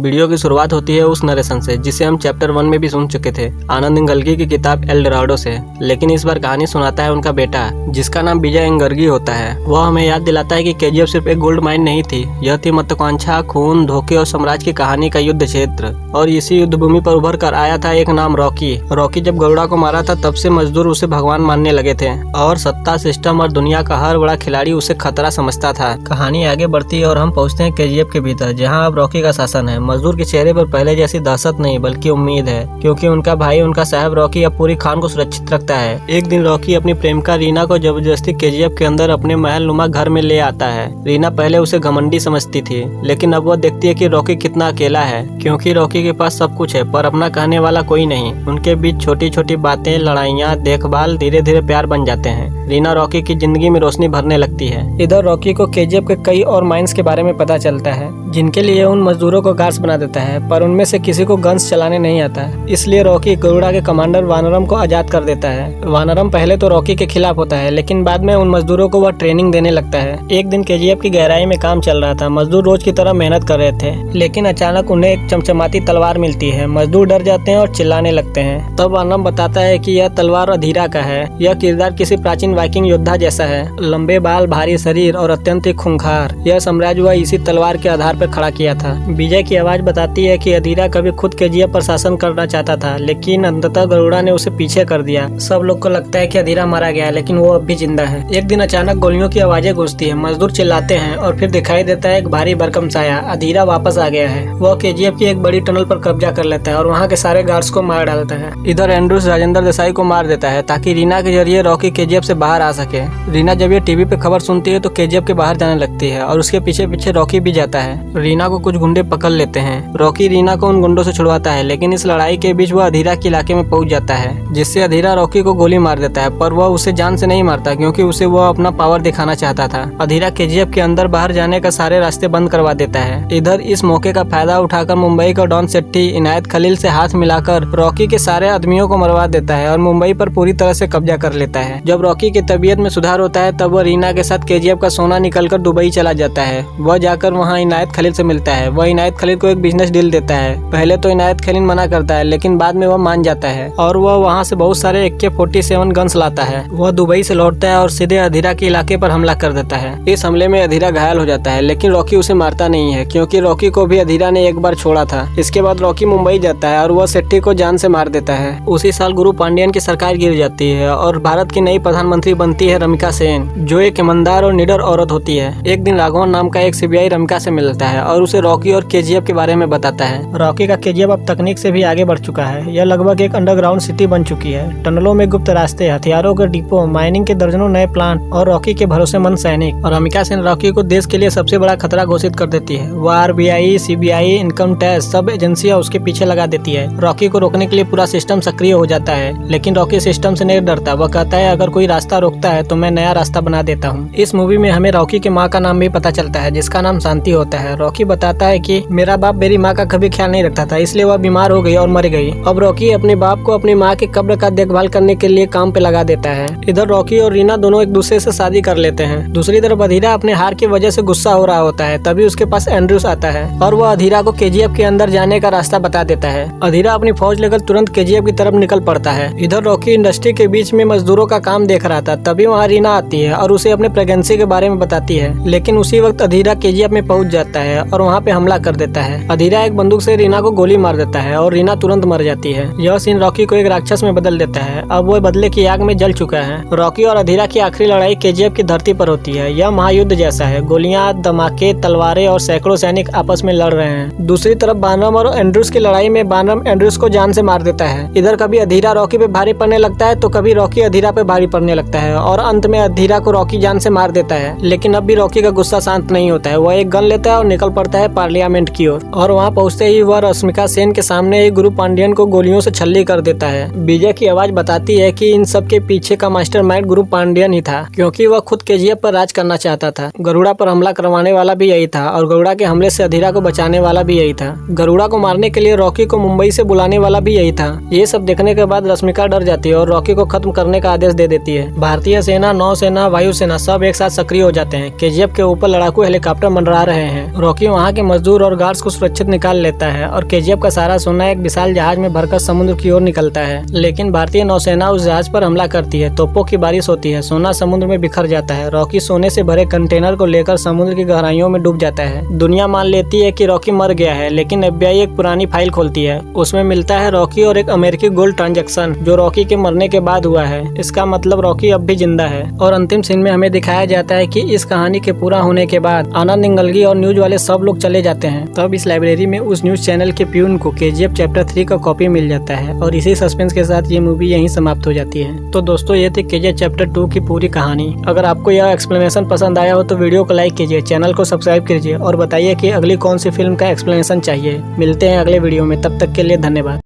Video की शुरुआत होती है उस नरेशन से जिसे हम चैप्टर 1 में भी सुन चुके थे, आनंद इंगलगी की किताब एल डोराडो से। लेकिन इस बार कहानी सुनाता है उनका बेटा, जिसका नाम विजय इंगर्गी होता है। वह हमें याद दिलाता है कि केजीएफ सिर्फ एक गोल्ड माइन नहीं थी, यह थी महत्वाकांक्षा, खून, धोखे और साम्राज्य की कहानी का युद्ध क्षेत्र। और इसी युद्ध भूमि पर उभर कर आया था एक नाम रॉकी। रॉकी जब गरुड़ा को मारा था तब से मजदूर उसे भगवान मानने लगे थे और सत्ता, सिस्टम और दुनिया का हर बड़ा खिलाड़ी उसे खतरा समझता था। कहानी आगे बढ़ती है और हम पहुंचते हैं केजीएफ के भीतर, जहां अब रॉकी का शासन है। मजदूर के चेहरे पर पहले जैसी दहशत नहीं बल्कि उम्मीद है, क्योंकि उनका भाई, उनका साहब रॉकी अब पूरी खान को सुरक्षित रखता है। एक दिन रॉकी अपनी प्रेमिका रीना को जबरदस्ती केजीएफ के अंदर अपने महल नुमा घर में ले आता है। रीना पहले उसे घमंडी समझती थी, लेकिन अब वह देखती है कि रॉकी कितना अकेला है, क्योंकि रॉकी के पास सब कुछ है पर अपना कहने वाला कोई नहीं। उनके बीच छोटी छोटी बातें, लड़ाइयाँ, देखभाल, धीरे धीरे प्यार बन जाते हैं। रीना रॉकी की जिंदगी में रोशनी भरने लगती है। इधर रॉकी को केजीएफ के कई और माइंस के बारे में पता चलता है, जिनके लिए उन मजदूरों को गार्ड्स बना देता है, पर उनमें से किसी को गन्स चलाने नहीं आता। इसलिए रॉकी गरुड़ा के कमांडर वानरम को आजाद कर देता है। वानरम पहले तो रॉकी के खिलाफ होता है, लेकिन बाद में उन मजदूरों को वह ट्रेनिंग देने लगता है। एक दिन केजीएफ की गहराई में काम चल रहा था। मजदूर रोज की तरह मेहनत कर रहे थे, लेकिन अचानक उन्हें एक चमचमाती तलवार मिलती है। मजदूर डर जाते हैं और चिल्लाने लगते हैं। तब वानरम बताता है कि यह तलवार अधीरा का है। यह किरदार किसी प्राचीन वाइकिंग योद्धा जैसा है, लंबे बाल, भारी शरीर और अत्यंत ही खूंखार। यह साम्राज्य वह इसी तलवार के आधार पर खड़ा किया था। विजय की आवाज बताती है कि अधीरा कभी खुद केजीएफ पर शासन करना चाहता था, लेकिन अंततः गरुड़ा ने उसे पीछे कर दिया। सब लोग को लगता है कि अधीरा मारा गया है, लेकिन वो अब भी जिंदा है। एक दिन अचानक गोलियों की आवाजें गूंजती है, मजदूर चिल्लाते हैं और फिर दिखाई देता है एक भारी भरकम साया। अधीरा वापस आ गया है। वह केजीएफ की एक बड़ी टनल पर कब्जा कर लेता है और वहाँ के सारे गार्ड्स को मार डालता है। इधर एंड्रूस राजेंद्र देसाई को मार देता है ताकि रीना के जरिए रॉकी केजीएफ से बाहर आ सके। रीना जब ये टीवी पे खबर सुनती है तो केजीएफ के बाहर जाने लगती है और उसके पीछे पीछे रॉकी भी जाता है। रीना को कुछ गुंडे पकड़ लेते हैं। रॉकी रीना को उन गुंडों से छुड़वाता है, लेकिन इस लड़ाई के बीच वह अधीरा के इलाके में पहुंच जाता है, जिससे अधीरा रॉकी को गोली मार देता है। पर वह उसे जान से नहीं मारता, क्योंकि उसे वह अपना पावर दिखाना चाहता था। अधीरा केजीएफ के अंदर बाहर जाने का सारे रास्ते बंद करवा देता है। इधर इस मौके का फायदा उठाकर मुंबई का डॉन सेट्टी इनायत खलील से हाथ मिलाकर रॉकी के सारे आदमियों को मरवा देता है और मुंबई पर पूरी तरह से कब्जा कर लेता है। जब रॉकी की तबीयत में सुधार होता है तब वह रीना के साथ केजीएफ का सोना निकलकर दुबई चला जाता है। वह जाकर वहाँ इनायत खलील से मिलता है। वह इनायत खलील को एक बिजनेस डील देता है। पहले तो इनायत खलील मना करता है, लेकिन बाद में वह मान जाता है और वह वहाँ से बहुत सारे AK-47 गन्स लाता है। वह दुबई से लौटता है और सीधे अधीरा के इलाके पर हमला कर देता है। इस हमले में अधीरा घायल हो जाता है, लेकिन रॉकी उसे मारता नहीं है, क्योंकि रॉकी को भी अधीरा ने एक बार छोड़ा था। इसके बाद रॉकी मुंबई जाता है और वह सेट्टी को जान से मार देता है। उसी साल गुरु पांडियन की सरकार गिर जाती है और भारत की नई प्रधानमंत्री बनती है रमिका सेन, जो एक ईमानदार और निडर औरत होती है। एक दिन राघवन नाम का एक CBI रमिका से मिलता है और उसे रॉकी और केजीएफ के बारे में बताता है। रॉकी का केजीएफ अब तकनीक से भी आगे बढ़ चुका है। यह लगभग एक अंडरग्राउंड सिटी बन चुकी है। टनलों में गुप्त रास्ते, हथियारों के डिपो, माइनिंग के दर्जनों नए प्लांट और रॉकी के भरोसेमंद सैनिक। और रमिका सेन रॉकी को देश के लिए सबसे बड़ा खतरा घोषित कर देती है। वह RBI, CBI, इनकम टैक्स सब एजेंसियां उसके पीछे लगा देती है। रॉकी को रोकने के लिए पूरा सिस्टम सक्रिय हो जाता है, लेकिन रॉकी सिस्टम से नहीं डरता। वह कहता है अगर कोई रास्ता रोकता है तो मैं नया रास्ता बना देता हूँ। इस मूवी में हमें रॉकी के माँ का नाम भी पता चलता है, जिसका नाम शांति होता है। रॉकी बताता है कि मेरा बाप मेरी माँ का कभी ख्याल नहीं रखता था, इसलिए वह बीमार हो गई और मर गई। अब रॉकी अपने बाप को अपनी माँ के कब्र का देखभाल करने के लिए काम पे लगा देता है। इधर रॉकी और रीना दोनों एक दूसरे से शादी कर लेते हैं। दूसरी तरफ अधीरा अपने हार की वजह से गुस्सा हो रहा होता है। तभी उसके पास एंड्रूस आता है और वह अधीरा को केजीएफ के अंदर जाने का रास्ता बता देता है। अधीरा अपनी फौज लेकर तुरंत केजीएफ की तरफ निकल पड़ता है। इधर रॉकी इंडस्ट्री के बीच में मजदूरों का काम देख रहा था। तभी वहाँ रीना आती है और उसे अपने प्रेगनेंसी के बारे में बताती है, लेकिन उसी वक्त अधीरा केजीएफ में पहुंच जाता है और वहाँ पे हमला कर देता है। अधीरा एक बंदूक से रीना को गोली मार देता है और रीना तुरंत मर जाती है। यह सीन रॉकी को एक राक्षस में बदल देता है। अब वो बदले की आग में जल चुका है। रॉकी और अधीरा की आखिरी लड़ाई केजीएफ की धरती पर होती है। यह महायुद्ध जैसा है। गोलियां, धमाके, तलवारें और सैकड़ों सैनिक आपस में लड़ रहे हैं। दूसरी तरफ बानरम और एंड्रूस की लड़ाई में बानरम एंड्रूस को जान से मार देता है। इधर कभी अधीरा रॉकी पे भारी पड़ने लगता है तो कभी रॉकी अधीरा पे भारी पड़ने लगता है और अंत में अधीरा को रॉकी जान से मार देता है। लेकिन अब भी रॉकी का गुस्सा शांत नहीं होता है। वह एक गन लेता है और निकल पड़ता है पार्लियामेंट की ओर, और वहाँ पहुँचते ही वह रश्मिका सेन के सामने एक गुरु पांडियन को गोलियों से छल्ली कर देता है। विजय की आवाज बताती है कि इन सब के पीछे का मास्टरमाइंड गुरु पांडियन ही था, क्योंकि वह खुद केजीएफ पर राज करना चाहता था। गरुड़ा पर हमला करवाने वाला भी यही था और गरुड़ा के हमले से अधीरा को बचाने वाला भी यही था। गरुड़ा को मारने के लिए रॉकी को मुंबई से बुलाने वाला भी यही था। ये सब देखने के बाद रश्मिका डर जाती है और रॉकी को खत्म करने का आदेश दे देती है। भारतीय सेना, नौसेना, वायुसेना सब एक साथ सक्रिय हो जाते हैं। केजीएफ के ऊपर लड़ाकू हेलीकॉप्टर मंडरा रहे हैं। रॉकी वहाँ के मजदूर और गार्ड्स को को सुरक्षित निकाल लेता है और केजीएफ का सारा सोना एक विशाल जहाज में भरकर समुद्र की ओर निकलता है। लेकिन भारतीय नौसेना उस जहाज पर हमला करती है। तोपों की बारिश होती है, सोना समुद्र में बिखर जाता है। रॉकी सोने से भरे कंटेनर को लेकर समुद्र की गहराइयों में डूब जाता है। दुनिया मान लेती है कि रॉकी मर गया है, लेकिन FBI एक पुरानी फाइल खोलती है। उसमें मिलता है रॉकी और एक अमेरिकी गोल्ड ट्रांजैक्शन जो रॉकी के मरने के बाद हुआ है। इसका मतलब रॉकी अब भी जिंदा है। और अंतिम सीन में हमें दिखाया जाता है कि इस कहानी के पूरा होने के बाद आनंद इंगलगी और न्यूज वाले सब लोग चले जाते हैं। तब इस लाइब्रेरी में उस न्यूज चैनल के प्यून को KGF चैप्टर 3 का कॉपी मिल जाता है और इसी सस्पेंस के साथ ये मूवी यहीं समाप्त हो जाती है। तो दोस्तों ये थी KGF चैप्टर 2 की पूरी कहानी। अगर आपको यह एक्सप्लेनेशन पसंद आया हो तो वीडियो को लाइक कीजिए, चैनल को सब्सक्राइब कीजिए और बताइए कि अगली कौन सी फिल्म का एक्सप्लेनेशन चाहिए। मिलते हैं अगले वीडियो में, तब तक के लिए धन्यवाद।